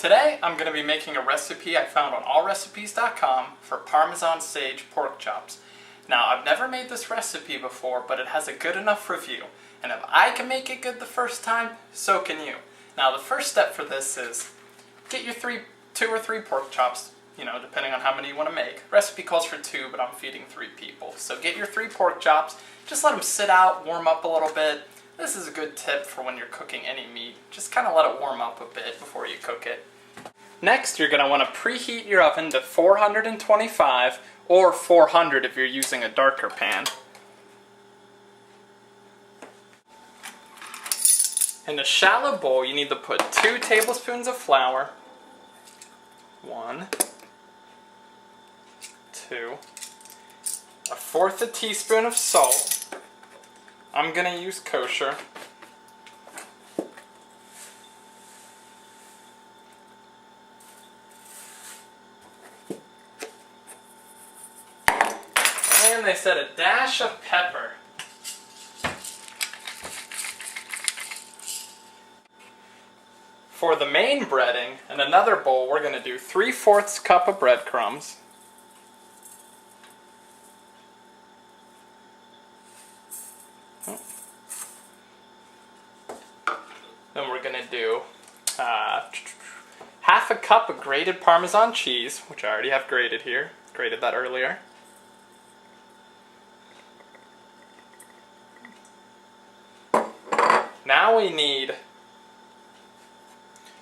Today I'm going to be making a recipe I found on allrecipes.com for Parmesan sage pork chops. Now, I've never made this recipe before, but it has a good enough review. And if I can make it good the first time, so can you. Now, the first step for this is get your 2 or 3 pork chops, depending on how many you want to make. Recipe calls for 2, but I'm feeding 3 people. So get your 3 pork chops, just let them sit out, warm up a little bit. This is a good tip for when you're cooking any meat. Just kind of let it warm up a bit before you cook it. Next, you're going to want to preheat your oven to 425 or 400 if you're using a darker pan. In a shallow bowl, you need to put 2 tablespoons of flour, 1, 2, 1/4 teaspoon of salt. I'm going to use kosher. And they said a dash of pepper. For the main breading, in another bowl, we're going to do 3/4 cup of breadcrumbs. Then we're going to do 1/2 cup of grated Parmesan cheese, which I already have grated here. Grated that earlier. Now we need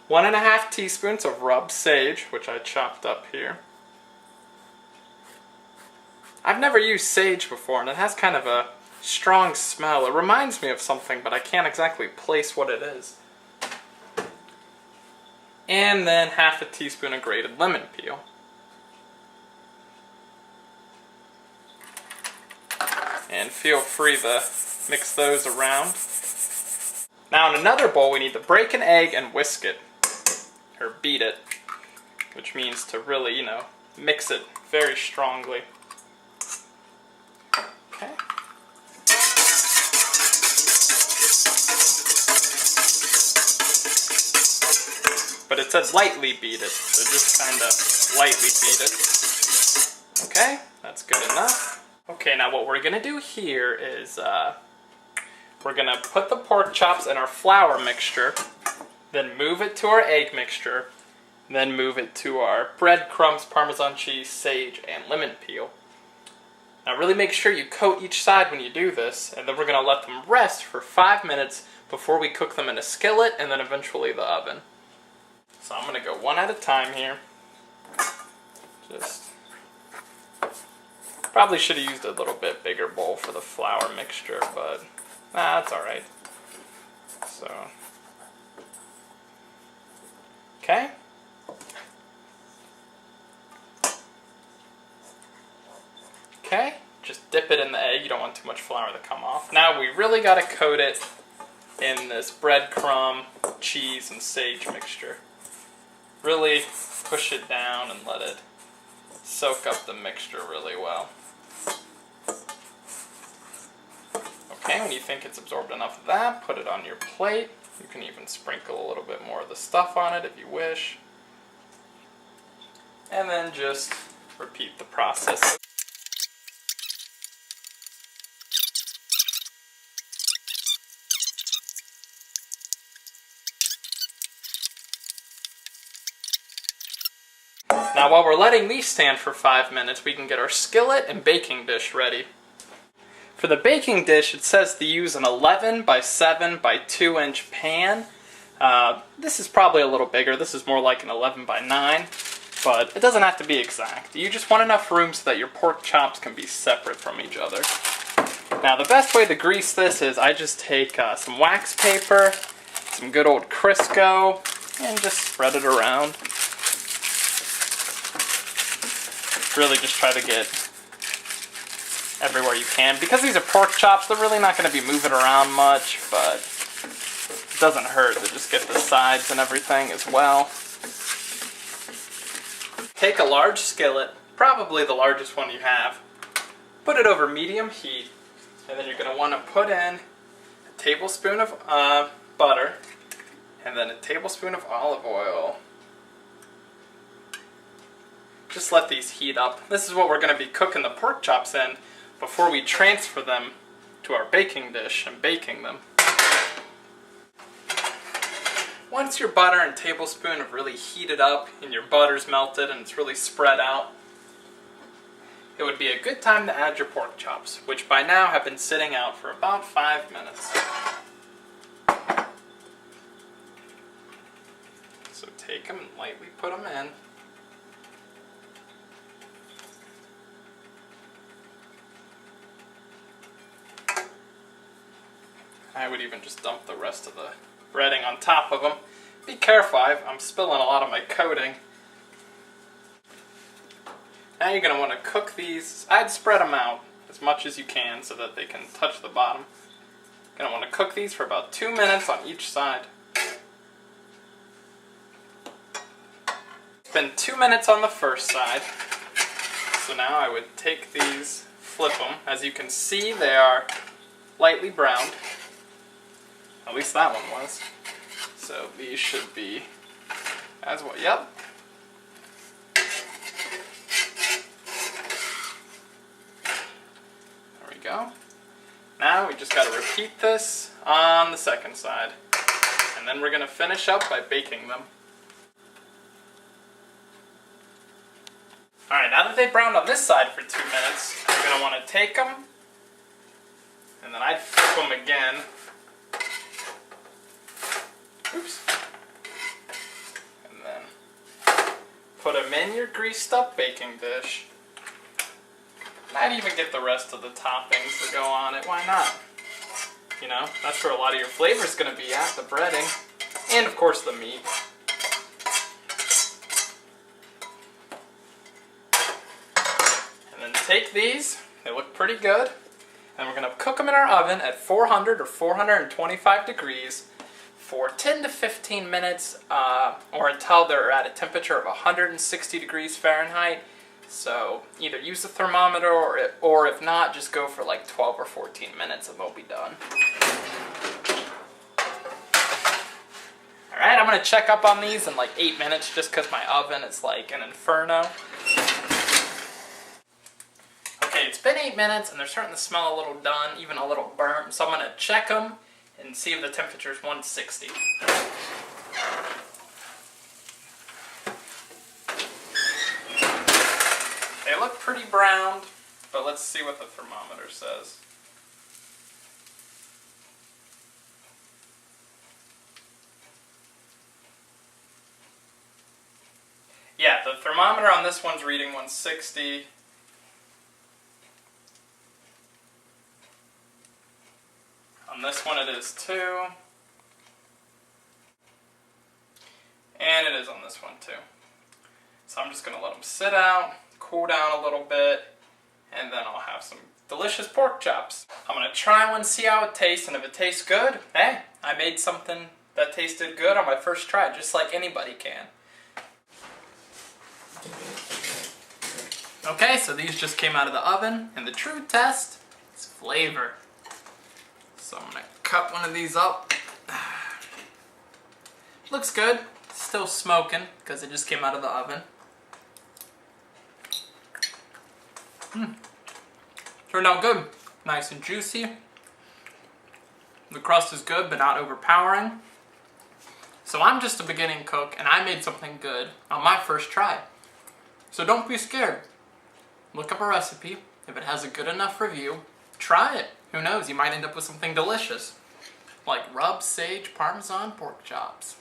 1½ teaspoons of rubbed sage, which I chopped up here. I've never used sage before, and it has kind of a strong smell. It reminds me of something, but I can't exactly place what it is. And then 1/2 teaspoon of grated lemon peel. And feel free to mix those around. Now in another bowl we need to break an egg and whisk it, or beat it, which means to really, mix it very strongly. Okay. But it says lightly beat it, so just kind of lightly beat it. Okay, that's good enough. Okay, now what we're going to do here is we're going to put the pork chops in our flour mixture, then move it to our egg mixture, then move it to our breadcrumbs, Parmesan cheese, sage, and lemon peel. Now really make sure you coat each side when you do this, and then we're going to let them rest for 5 minutes before we cook them in a skillet and then eventually the oven. So I'm going to go one at a time here. Probably should have used a little bit bigger bowl for the flour mixture, but that's alright. So, okay. Okay, just dip it in the egg. You don't want too much flour to come off. Now we really got to coat it in this breadcrumb, cheese, and sage mixture. Really push it down and let it soak up the mixture really well. Okay, when you think it's absorbed enough of that, put it on your plate. You can even sprinkle a little bit more of the stuff on it if you wish. And then just repeat the process. Now while we're letting these stand for 5 minutes, we can get our skillet and baking dish ready. For the baking dish, it says to use an 11 by 7 by 2 inch pan. This is probably a little bigger. This is more like an 11 by 9, but it doesn't have to be exact. You just want enough room so that your pork chops can be separate from each other. Now the best way to grease this is I just take some wax paper, some good old Crisco, and just spread it around. Really just try to get everywhere you can. Because these are pork chops, they're really not going to be moving around much, but it doesn't hurt to just get the sides and everything as well. Take a large skillet, probably the largest one you have, put it over medium heat, and then you're going to want to put in a tablespoon of butter, and then a tablespoon of olive oil. just let these heat up. This is what we're going to be cooking the pork chops in before we transfer them to our baking dish and baking them. Once your butter and tablespoon have really heated up and your butter's melted and it's really spread out, it would be a good time to add your pork chops, which by now have been sitting out for about 5 minutes. So take them and lightly put them in. I would even just dump the rest of the breading on top of them. Be careful, I'm spilling a lot of my coating. Now you're going to want to cook these. I'd spread them out as much as you can so that they can touch the bottom. You're going to want to cook these for about 2 minutes on each side. It's been 2 minutes on the first side. So now I would take these, flip them. As you can see, they are lightly browned. At least that one was. So these should be as well. Yep. There we go. Now we just got to repeat this on the second side. And then we're going to finish up by baking them. Alright, now that they browned on this side for 2 minutes, you're going to want to take them, and then I'd flip them again. Oops. And then put them in your greased up baking dish. And I'd even get the rest of the toppings to go on it. Why not? You know, that's where a lot of your flavor is going to be at, the breading. And of course the meat. And then take these, they look pretty good. And we're going to cook them in our oven at 400 or 425 degrees for 10 to 15 minutes, or until they're at a temperature of 160 degrees Fahrenheit. So either use the thermometer, or if not, just go for like 12 or 14 minutes and they'll be done. Alright, I'm going to check up on these in like 8 minutes just because my oven is like an inferno. Okay, it's been 8 minutes and they're starting to smell a little done, even a little burnt. So I'm going to check them and see if the temperature is 160. They look pretty browned, but let's see what the thermometer says. Yeah, the thermometer on this one's reading 160. On this one it is too. And it is on this one too. So I'm just going to let them sit out, cool down a little bit, and then I'll have some delicious pork chops. I'm going to try one, see how it tastes, and if it tastes good, hey, I made something that tasted good on my first try, just like anybody can. Okay, so these just came out of the oven, and the true test is flavor. So I'm going to cut one of these up. Looks good. Still smoking because it just came out of the oven. Turned out good. Nice and juicy. The crust is good but not overpowering. So I'm just a beginning cook and I made something good on my first try. So don't be scared. Look up a recipe. If it has a good enough review, try it. Who knows, you might end up with something delicious, like rub sage Parmesan pork chops.